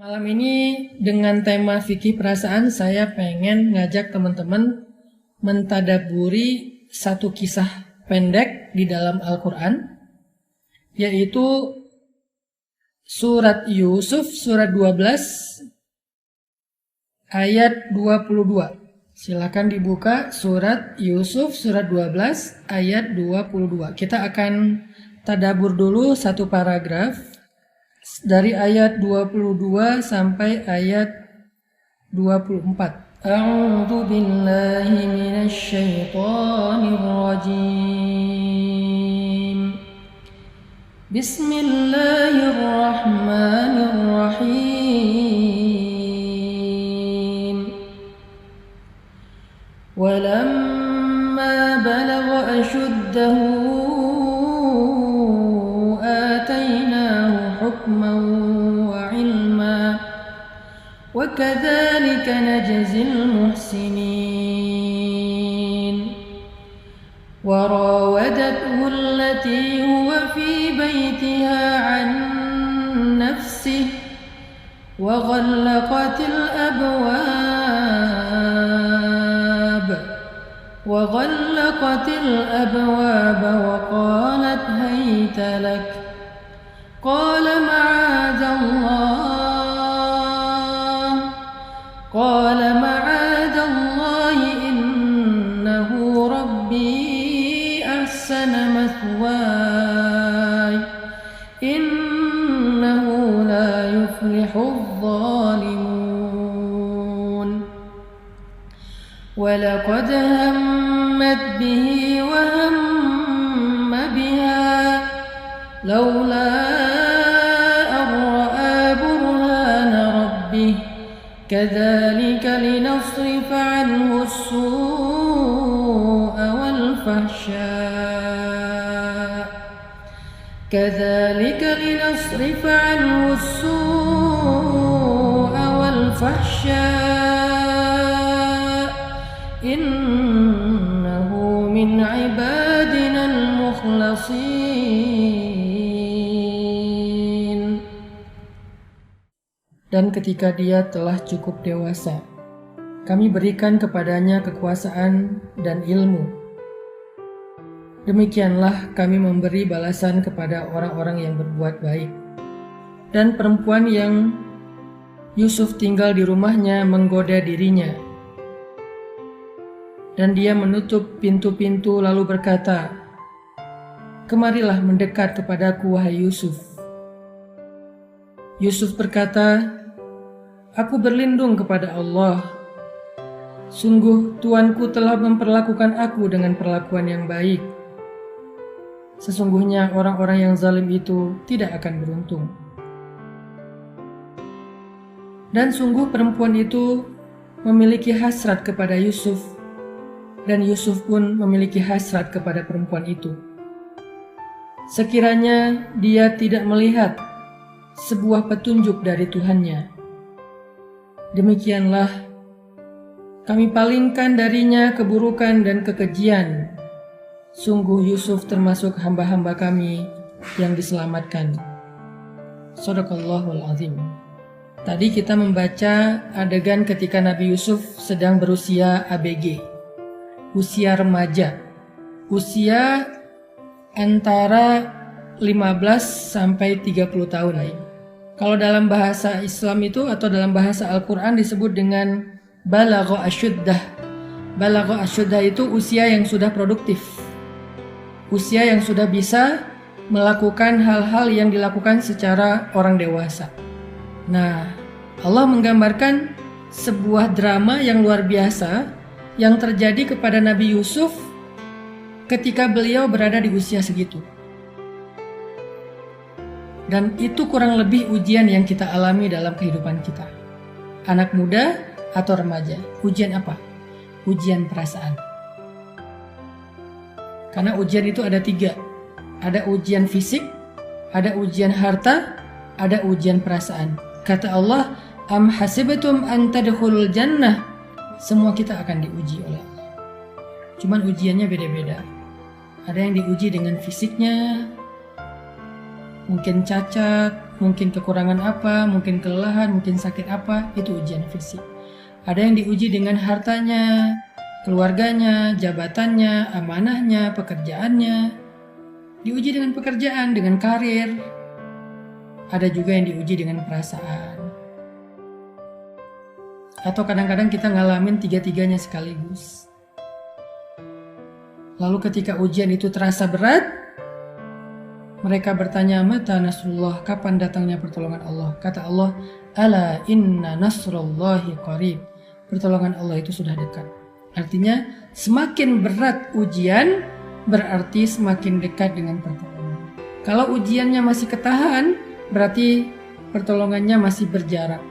Malam ini dengan tema fikih perasaan saya pengen ngajak teman-teman mentadaburi satu kisah pendek di dalam Al-Quran, yaitu surat Yusuf surat 12 ayat 22. Silakan dibuka surat Yusuf surat 12 ayat 22. Kita akan tadabur dulu satu paragraf dari ayat 22 sampai ayat 24. A'udzu billahi minasy syaithanir rajim. Bismillahirrahmanirrahim. Walamma balagha ashuddahu حكما وعلما وكذلك نجزي المحسنين وراودته التي هو في بيتها عن نفسه وغلقت الأبواب وقالت هيت لك قال معاذ الله إنه ربي أحسن مثواي إنه لا يفلح الظالمون ولقد همت به وهم بها لولا كذلك لنصرف عنه السوء والفحشاء إنه من عبادنا المخلصين. Dan ketika dia telah cukup dewasa, kami berikan kepadanya kekuasaan dan ilmu. Demikianlah kami memberi balasan kepada orang-orang yang berbuat baik. Dan perempuan yang Yusuf tinggal di rumahnya menggoda dirinya. Dan dia menutup pintu-pintu lalu berkata, "Kemarilah mendekat kepadaku, wahai Yusuf." Yusuf berkata, "Aku berlindung kepada Allah. Sungguh Tuanku telah memperlakukan aku dengan perlakuan yang baik. Sesungguhnya orang-orang yang zalim itu tidak akan beruntung." Dan sungguh perempuan itu memiliki hasrat kepada Yusuf, dan Yusuf pun memiliki hasrat kepada perempuan itu. Sekiranya dia tidak melihat sebuah petunjuk dari Tuhannya, demikianlah kami palingkan darinya keburukan dan kekejian. Sungguh Yusuf termasuk hamba-hamba kami yang diselamatkan. Shadaqallahul azim. Tadi kita membaca adegan ketika Nabi Yusuf sedang berusia ABG, usia remaja, usia antara 15 sampai 30 tahun. Kalau dalam bahasa Islam itu atau dalam bahasa Al-Quran disebut dengan balagha asyuddah. Balagha asyuddah itu usia yang sudah produktif, usia yang sudah bisa melakukan hal-hal yang dilakukan secara orang dewasa. Nah, Allah menggambarkan sebuah drama yang luar biasa yang terjadi kepada Nabi Yusuf ketika beliau berada di usia segitu. Dan itu kurang lebih ujian yang kita alami dalam kehidupan kita. Anak muda atau remaja. Ujian apa? Ujian perasaan. Karena ujian itu ada 3. Ada ujian fisik, ada ujian harta, ada ujian perasaan. Kata Allah, "Am hasibatum an tadkhulul jannah." Semua kita akan diuji oleh Allah. Cuman ujiannya beda-beda. Ada yang diuji dengan fisiknya, mungkin cacat, mungkin kekurangan apa, mungkin kelelahan, mungkin sakit apa, itu ujian fisik. Ada yang diuji dengan hartanya, keluarganya, jabatannya, amanahnya, pekerjaannya. Diuji dengan pekerjaan, dengan karir. Ada juga yang diuji dengan perasaan. Atau kadang-kadang kita ngalamin tiga-tiganya sekaligus. Lalu ketika ujian itu terasa berat, mereka bertanya, mata nasrullah, kapan datangnya pertolongan Allah? Kata Allah, ala inna nasrullahi qarib. Pertolongan Allah itu sudah dekat. Artinya semakin berat ujian, berarti semakin dekat dengan pertolongan. Kalau ujiannya masih ketahan, berarti pertolongannya masih berjarak.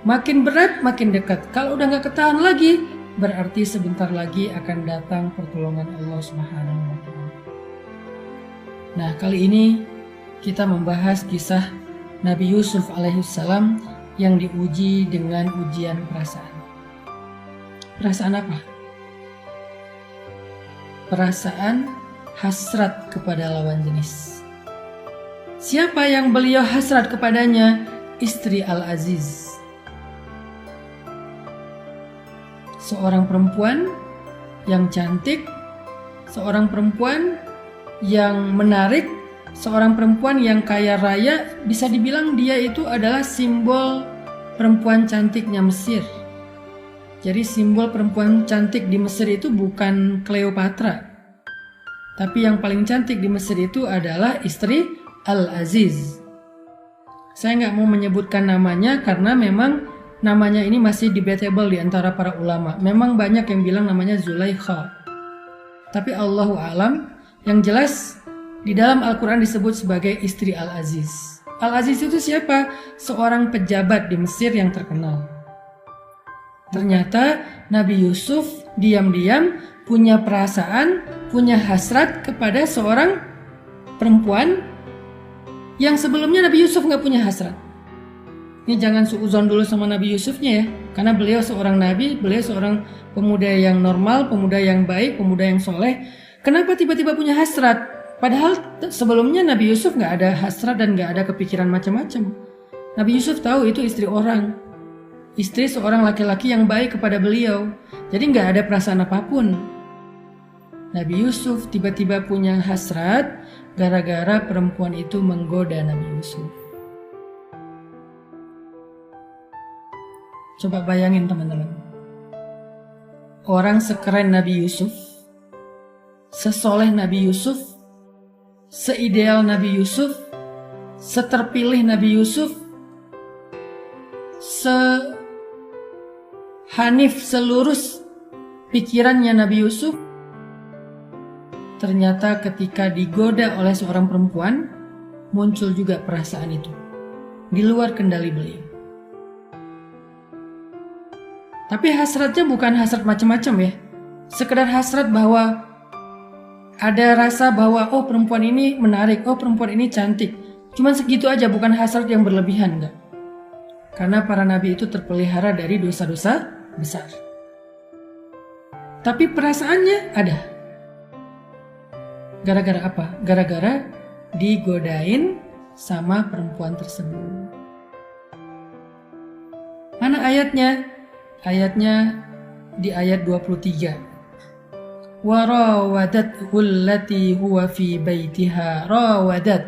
Makin berat, makin dekat. Kalau udah gak ketahan lagi, berarti sebentar lagi akan datang pertolongan Allah Subhanahu wa Ta'ala. Nah, kali ini kita membahas kisah Nabi Yusuf alaihissalam yang diuji dengan ujian perasaan. Perasaan apa? Perasaan hasrat kepada lawan jenis. Siapa yang beliau hasrat kepadanya? Istri Al-Aziz. Seorang perempuan yang cantik, seorang perempuan yang menarik, seorang perempuan yang kaya raya. Bisa dibilang dia itu adalah simbol perempuan cantiknya Mesir. Jadi simbol perempuan cantik di Mesir itu bukan Cleopatra, tapi yang paling cantik di Mesir itu adalah istri Al-Aziz. Saya nggak mau menyebutkan namanya karena memang namanya ini masih debatable di antara para ulama. Memang banyak yang bilang namanya Zulaikha, tapi Allahu a'lam. Yang jelas di dalam Al-Quran disebut sebagai istri Al-Aziz. Al-Aziz itu siapa? Seorang pejabat di Mesir yang terkenal. Ternyata Nabi Yusuf diam-diam punya perasaan, punya hasrat kepada seorang perempuan yang sebelumnya Nabi Yusuf nggak punya hasrat. Ini jangan suudzon dulu sama Nabi Yusufnya ya, karena beliau seorang nabi, beliau seorang pemuda yang normal, pemuda yang baik, pemuda yang soleh. Kenapa tiba-tiba punya hasrat? Padahal sebelumnya Nabi Yusuf nggak ada hasrat dan nggak ada kepikiran macam-macam. Nabi Yusuf tahu itu istri orang, istri seorang laki-laki yang baik kepada beliau. Jadi nggak ada perasaan apapun. Nabi Yusuf tiba-tiba punya hasrat gara-gara perempuan itu menggoda Nabi Yusuf. Coba bayangin teman-teman. Orang sekeren Nabi Yusuf, sesoleh Nabi Yusuf, seideal Nabi Yusuf, seterpilih Nabi Yusuf, sehanif selurus pikirannya Nabi Yusuf, ternyata ketika digoda oleh seorang perempuan, muncul juga perasaan itu di luar kendali beliau. Tapi hasratnya bukan hasrat macam-macam ya, sekedar hasrat bahwa ada rasa bahwa oh perempuan ini menarik, oh perempuan ini cantik. Cuman segitu aja, bukan hasrat yang berlebihan, enggak. Karena para nabi itu terpelihara dari dosa-dosa besar. Tapi perasaannya ada. Gara-gara apa? Gara-gara digodain sama perempuan tersebut. Mana ayatnya? Ayatnya di ayat 23. Warawadathu allati huwa fi baitiha. Rawadat.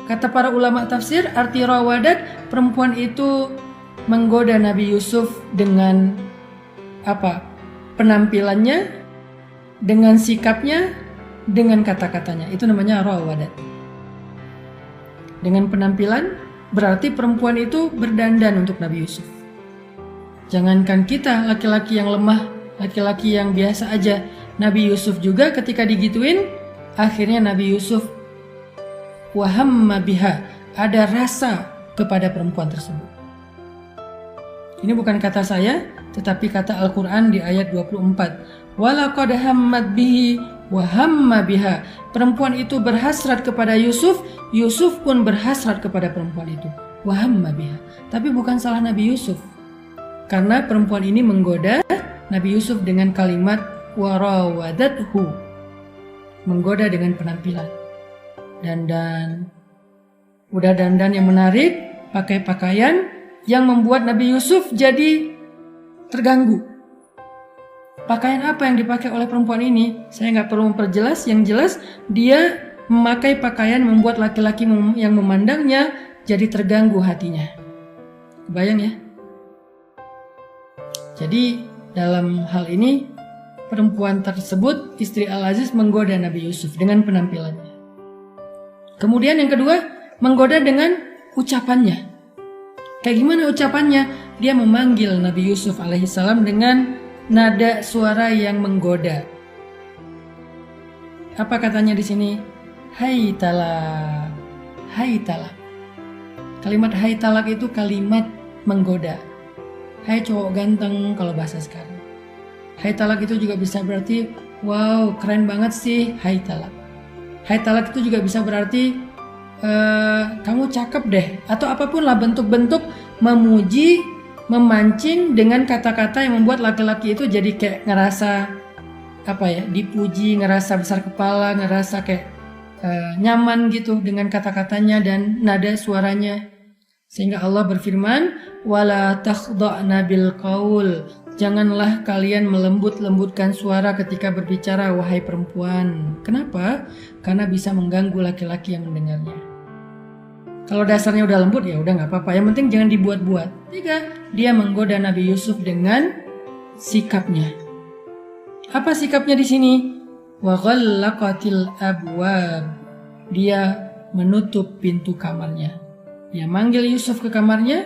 Kata para ulama tafsir, arti rawadat, perempuan itu menggoda Nabi Yusuf dengan apa? Penampilannya, dengan sikapnya, dengan kata-katanya. Itu namanya rawadat. Dengan penampilan, berarti perempuan itu berdandan untuk Nabi Yusuf. Jangankan kita, laki-laki yang lemah, laki-laki yang biasa aja, Nabi Yusuf juga ketika digituin, akhirnya Nabi Yusuf wahamma biha, ada rasa kepada perempuan tersebut. Ini bukan kata saya, tetapi kata Al-Quran di ayat 24. Walaqad hammat bihi wahamma biha. Perempuan itu berhasrat kepada Yusuf, Yusuf pun berhasrat kepada perempuan itu. Wahamma biha. Tapi bukan salah Nabi Yusuf. Karena perempuan ini menggoda Nabi Yusuf dengan kalimat warawadathu, menggoda dengan penampilan, dandan, Udah dandan yang menarik, pakai pakaian yang membuat Nabi Yusuf jadi terganggu. Pakaian apa yang dipakai oleh perempuan ini? Saya nggak perlu memperjelas, yang jelas dia memakai pakaian membuat laki-laki yang memandangnya jadi terganggu hatinya. Bayang ya? Jadi dalam hal ini perempuan tersebut, istri Al-Aziz, menggoda Nabi Yusuf dengan penampilannya. Kemudian yang kedua, menggoda dengan ucapannya. Kayak gimana ucapannya? Dia memanggil Nabi Yusuf alaihissalam dengan nada suara yang menggoda. Apa katanya di sini? Hai talak, hai talak. Kalimat hai talak itu kalimat menggoda. Hai cowok ganteng kalau bahasa sekarang. Hai talak itu juga bisa berarti wow keren banget sih, hai talak. Hai talak itu juga bisa berarti kamu cakep deh, atau apapun lah bentuk-bentuk memuji, memancing dengan kata-kata yang membuat laki-laki itu jadi kayak ngerasa dipuji, ngerasa besar kepala, ngerasa kayak nyaman gitu dengan kata-katanya dan nada suaranya. Sehingga Allah berfirman, wala takhda'na bil qaul. Janganlah kalian melembut-lembutkan suara ketika berbicara, wahai perempuan. Kenapa? Karena bisa mengganggu laki-laki yang mendengarnya. Kalau dasarnya udah lembut ya udah nggak apa-apa. Yang penting jangan dibuat-buat. 3, dia menggoda Nabi Yusuf dengan sikapnya. Apa sikapnya di sini? Wa ghallaqatil abwab. Dia menutup pintu kamarnya. Dia manggil Yusuf ke kamarnya,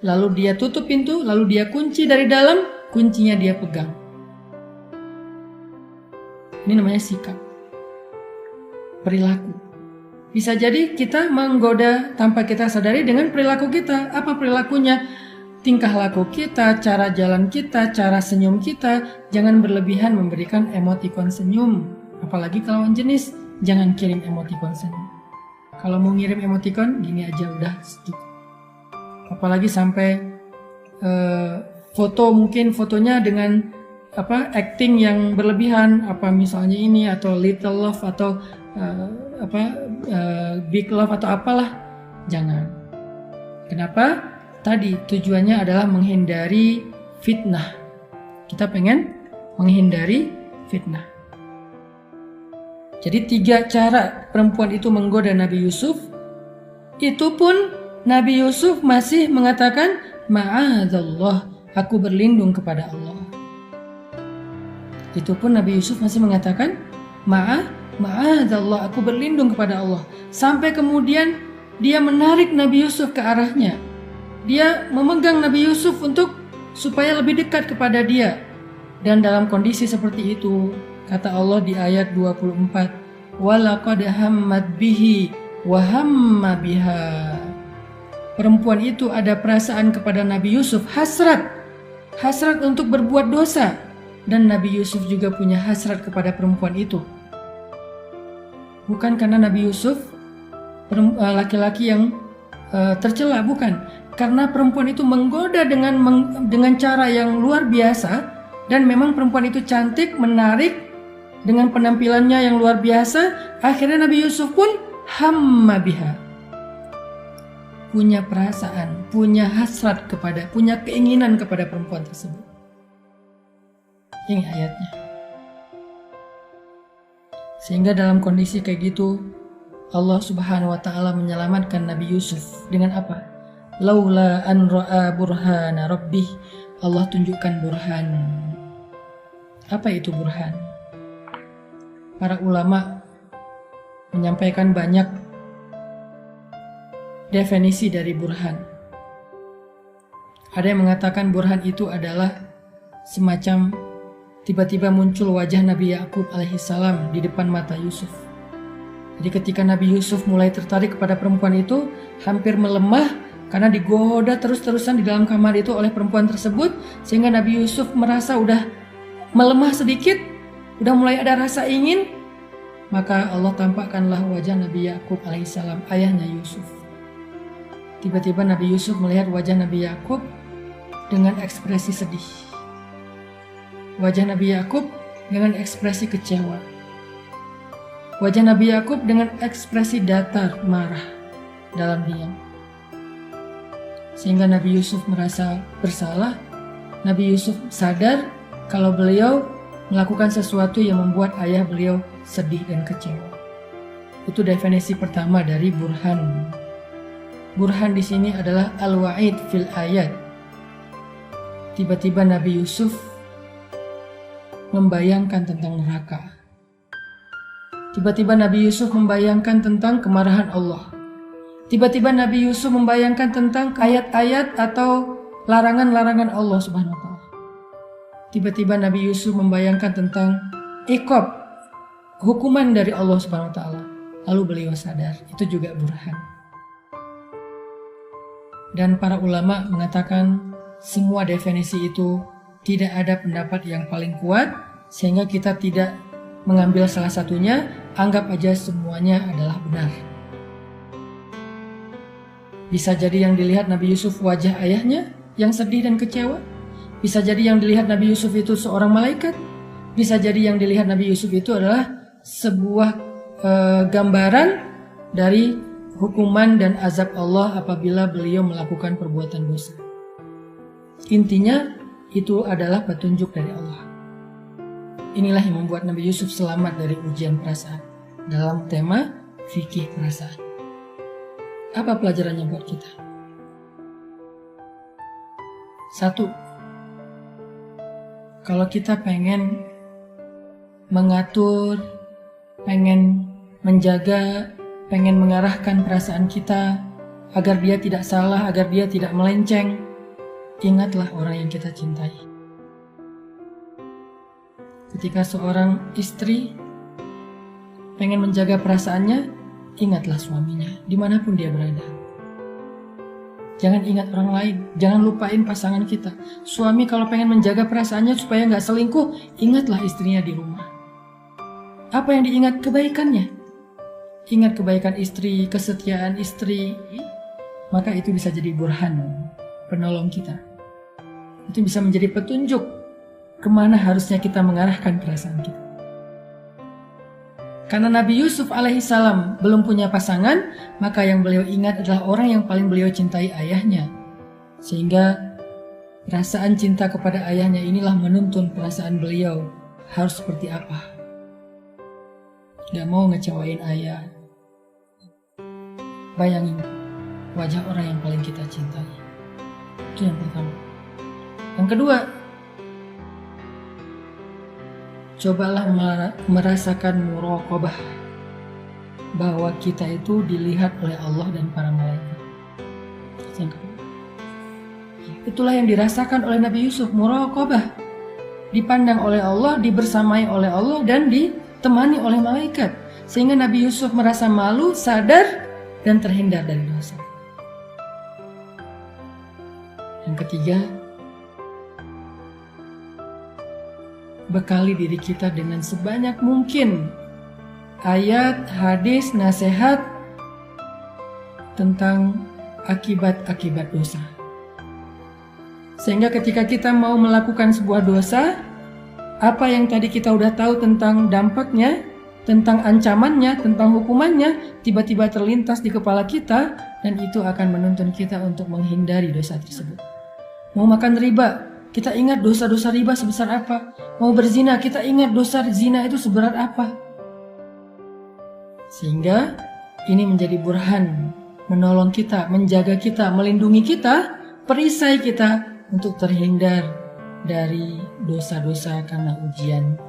lalu dia tutup pintu, lalu dia kunci dari dalam, kuncinya dia pegang. Ini namanya sikap. Perilaku. Bisa jadi kita menggoda tanpa kita sadari dengan perilaku kita. Apa perilakunya? Tingkah laku kita, cara jalan kita, cara senyum kita. Jangan berlebihan memberikan emotikon senyum. Apalagi kalau lawan jenis, jangan kirim emotikon senyum. Kalau mau ngirim emotikon, gini aja udah cukup. Apalagi sampai foto, mungkin fotonya dengan acting yang berlebihan, misalnya ini atau little love atau big love atau apalah, jangan. Kenapa? Tadi tujuannya adalah menghindari fitnah. Kita pengen menghindari fitnah. Jadi 3 cara perempuan itu menggoda Nabi Yusuf. Itu pun Nabi Yusuf masih mengatakan, ma'adzallah, aku berlindung kepada Allah. Itu pun Nabi Yusuf masih mengatakan, ma'adzallah, aku berlindung kepada Allah. Sampai kemudian dia menarik Nabi Yusuf ke arahnya. Dia memegang Nabi Yusuf supaya lebih dekat kepada dia. Dan dalam kondisi seperti itu, kata Allah di ayat 24, walaqad hammat bihi wa hamma biha. Perempuan itu ada perasaan kepada Nabi Yusuf, hasrat untuk berbuat dosa, dan Nabi Yusuf juga punya hasrat kepada perempuan itu. Bukan karena Nabi Yusuf laki-laki yang tercela, bukan, karena perempuan itu menggoda dengan cara yang luar biasa, dan memang perempuan itu cantik, menarik, dengan penampilannya yang luar biasa. Akhirnya Nabi Yusuf pun hamma biha, punya perasaan, punya hasrat punya keinginan kepada perempuan tersebut. Ini ayatnya. Sehingga dalam kondisi kayak gitu, Allah Subhanahu wa taala menyelamatkan Nabi Yusuf dengan apa? Laula an ra'a burhana rabbih. Allah tunjukkan burhan. Apa itu burhan? Para ulama menyampaikan banyak definisi dari burhan. Ada yang mengatakan burhan itu adalah semacam tiba-tiba muncul wajah Nabi Yakub alaihissalam di depan mata Yusuf. Jadi ketika Nabi Yusuf mulai tertarik kepada perempuan itu, hampir melemah karena digoda terus-terusan di dalam kamar itu oleh perempuan tersebut, sehingga Nabi Yusuf merasa udah melemah sedikit, udah mulai ada rasa ingin, maka Allah tampakkanlah wajah Nabi Yakub alaihissalam, ayahnya Yusuf. Tiba-tiba Nabi Yusuf melihat wajah Nabi Yakub dengan ekspresi sedih. Wajah Nabi Yakub dengan ekspresi kecewa. Wajah Nabi Yakub dengan ekspresi datar, marah. dalam diam. Sehingga Nabi Yusuf merasa bersalah. Nabi Yusuf sadar kalau beliau melakukan sesuatu yang membuat ayah beliau sedih dan kecewa. Itu definisi pertama dari burhan. Burhan di sini adalah al-wa'id fil ayat. Tiba-tiba Nabi Yusuf membayangkan tentang neraka. Tiba-tiba Nabi Yusuf membayangkan tentang kemarahan Allah. Tiba-tiba Nabi Yusuf membayangkan tentang ayat-ayat atau larangan-larangan Allah Subhanahu wa taala. Tiba-tiba Nabi Yusuf membayangkan tentang iqab, hukuman dari Allah Subhanahu wa taala. Lalu beliau sadar, itu juga burhan. Dan para ulama mengatakan semua definisi itu tidak ada pendapat yang paling kuat, sehingga kita tidak mengambil salah satunya, anggap aja semuanya adalah benar. Bisa jadi yang dilihat Nabi Yusuf wajah ayahnya yang sedih dan kecewa. Bisa jadi yang dilihat Nabi Yusuf itu seorang malaikat. Bisa jadi yang dilihat Nabi Yusuf itu adalah sebuah gambaran dari hukuman dan azab Allah apabila beliau melakukan perbuatan dosa. Intinya itu adalah petunjuk dari Allah. Inilah yang membuat Nabi Yusuf selamat dari ujian perasaan dalam tema fikih perasaan. Apa pelajarannya buat kita? 1. Kalau kita pengen mengatur, pengen menjaga, pengen mengarahkan perasaan kita agar dia tidak salah, agar dia tidak melenceng, ingatlah orang yang kita cintai. Ketika seorang istri pengen menjaga perasaannya, ingatlah suaminya, dimanapun dia berada. Jangan ingat orang lain, jangan lupain pasangan kita. Suami kalau pengen menjaga perasaannya supaya nggak selingkuh, ingatlah istrinya di rumah. Apa yang diingat? Kebaikannya. Ingat kebaikan istri, kesetiaan istri, maka itu bisa jadi burhan, penolong kita. Itu bisa menjadi petunjuk kemana harusnya kita mengarahkan perasaan kita. Karena Nabi Yusuf alaihissalam belum punya pasangan, maka yang beliau ingat adalah orang yang paling beliau cintai, ayahnya. Sehingga perasaan cinta kepada ayahnya inilah menuntun perasaan beliau harus seperti apa. Gak mau ngecewain ayah. Bayangin wajah orang yang paling kita cintai. Itu yang pertama. Yang kedua, cobalah merasakan muraqabah, bahwa kita itu dilihat oleh Allah dan para malaikat. Itulah yang dirasakan oleh Nabi Yusuf, muraqabah. Dipandang oleh Allah, dibersamai oleh Allah, dan ditemani oleh malaikat. Sehingga Nabi Yusuf merasa malu, sadar, dan terhindar dari dosa. Yang ketiga, bekali diri kita dengan sebanyak mungkin ayat, hadis, nasihat tentang akibat-akibat dosa. Sehingga ketika kita mau melakukan sebuah dosa, apa yang tadi kita udah tahu tentang dampaknya, tentang ancamannya, tentang hukumannya, tiba-tiba terlintas di kepala kita, dan itu akan menuntun kita untuk menghindari dosa tersebut. Mau makan riba, kita ingat dosa-dosa riba sebesar apa. Mau berzina, kita ingat dosa zina itu seberat apa. Sehingga ini menjadi burhan, menolong kita, menjaga kita, melindungi kita, perisai kita untuk terhindar dari dosa-dosa karena ujian